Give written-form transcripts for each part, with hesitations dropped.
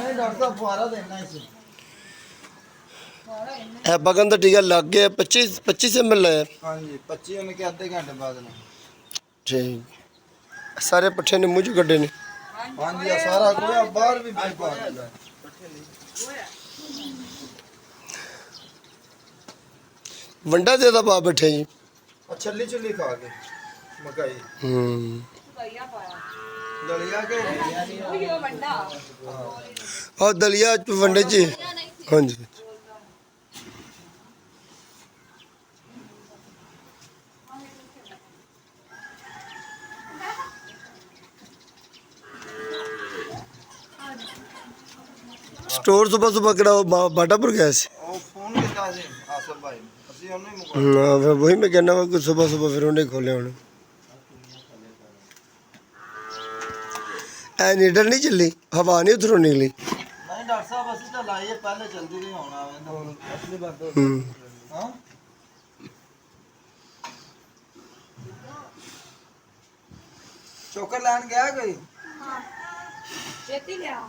नहीं डॉक्टर साहब फुहारा देना इसे है बगन का टीका लग गया 25 ml है। हाँ जी 25 होने के आधे घंटे बाद में ठीक सारे पट्ठे ने मुँह चो कड्डे ने। हाँ जी सारा गोया बाहर भी बेच पा दिया वंडा देता पा बैठे जी छली छुली खा के मकाई दलिया के और दलिया वंडे जी। हाँ जी स्टोर सुबह सुबह कड़ा बाटापुर गया सी। फोन किया सी आसफ भाई ਅਸੀਂ ਉਹਨੂੰ ਹੀ ਮੁਕਾ हाँ फिर वही मैं कहना वा कि सुबह सुबह फिर उन्हें खोले होने ऐ नीडर नहीं चली हवा नहीं उधरों निकली। नहीं डॉक्टर साहब ਅਸੀਂ ਤਾਂ ਲਾਈਏ ਪਹਿਲੇ ਜਲਦੀ ਨਹੀਂ ਆਉਣਾ ਹੁਣ ਅਸਲੀ ਬੰਦ ਹੋ ਹਾਂ ਚੋਕਰ ਲੈਣ ਗਿਆ ਕੋਈ ਹਾਂ ਛੇਤੀ ਗਿਆ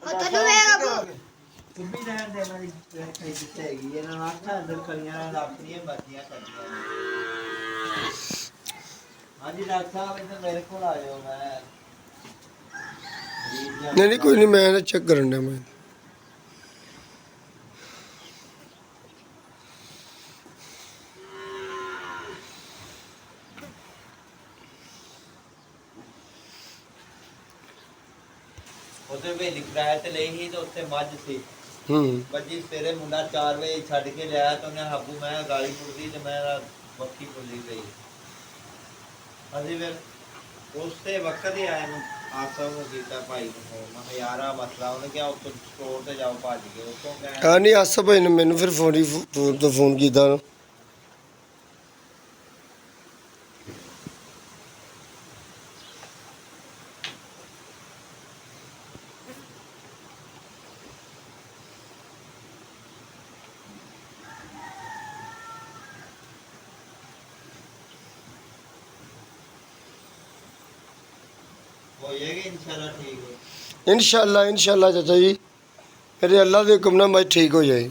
ਤੈਨੂੰ ਵੇਗਾ ਤੁੰਬੀ ਲੈਣ ਦੇ ਨਾਲ ਕਈ ਦਿੱਤੇ ਹੈਗੀ ਇਹਨਾਂ ਨਾਲ ਆਖਾਂ ਅੰਦਰ ਕਲੀਆਂ ਨਾਲ ਆਪਣੀਆਂ ਬਾਤੀਆਂ ਕਰਦੀਆਂ ਨੇ ਹਾਂਜੀ ਡਾਕਟਰ ਸਾਹਿਬ ਇੱਥੇ ਮੇਰੇ ਕੋਲ ਆਇਓ ਮੈਂ नहीं नहीं कोई नहीं मैं चेक करना मैं ਉਹਦੇ ਵੇਲੀ ਕਿਰਾਏ ਤੇ ਲਈ ਸੀ ਤੇ ਉੱਥੇ ਮੱਝ ਸੀ ਬੱਜੀ ਸਵੇਰੇ ਮੁੰਡਾ 4 ਵਜੇ ਛੱਡ ਕੇ ਲਿਆ ਤਾਂ ਉਹਨੇ ਹਾਬੂ ਮੈਂ ਗਾਲੀ ਮੁਰਦੀ ਤੇ ਮੈਂ ਬੱਕੀ ਭੁੱਲੀ ਗਈ ਅਸੀਂ ਫਿਰ ਉਸੇ ਵਕਤ ਹੀ ਆਏ ਨੂੰ ਆਸਾ ਨੂੰ ਕੀਤਾ ਭਾਈ ਨੂੰ ਮੈਂ ਯਾਰਾ ਮਸਲਾ ਉਹਨੇ ਕਿਹਾ ਉੱਥੇ ਸਟੋਰ ਤੇ ਜਾਓ ਭੱਜ ਕੇ ਉੱਥੋਂ ਗਏ हाँ नहीं आसा भाई ने मैंने फिर फोन किया हो जाएगा इंशाल्लाह ठीक है इंशाल्लाह चाचा जी मेरे अल्लाह के हुक्म नाल मैं ठीक हो जाए।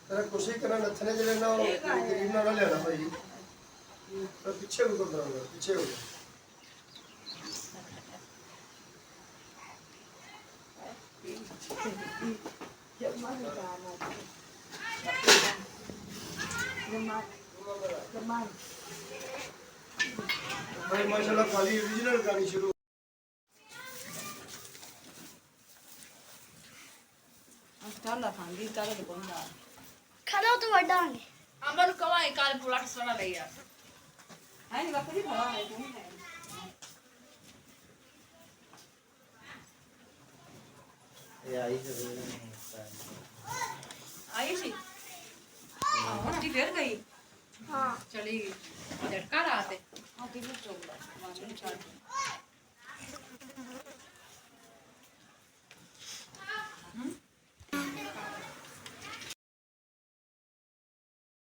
तेरा कुछ ही करना नथने जले ना गरीब ना लेना भाई तो पीछे को कर दूंगा पीछे हो भाई माशाल्लाह खाली ओरिजिनल गानी शुरू ਖੜੋ ਤੂੰ ਵੱਡਾਂਗੇ ਅਮਲ ਕਵਾਈ ਕਾਲ ਪੁਲਾਟ ਸੋਣਾ ਲਈ ਆ ਹੈ ਨਹੀਂ ਬੱਕਰੀ ਖਵਾ ਹੈ ਤੂੰ ਹੈ ये आई से ਆਈ ਸੀ ਹੁਣ ਤੀ ਫੇਰ ਗਈ ਹਾਂ ਚਲੀ ਗਈ ਝਟਕਾ ਰਾਤ ਹੈ ਆ ਕਿਵੇਂ ਚੋਲਾ ਮਾਨੂੰ ਛੱਡ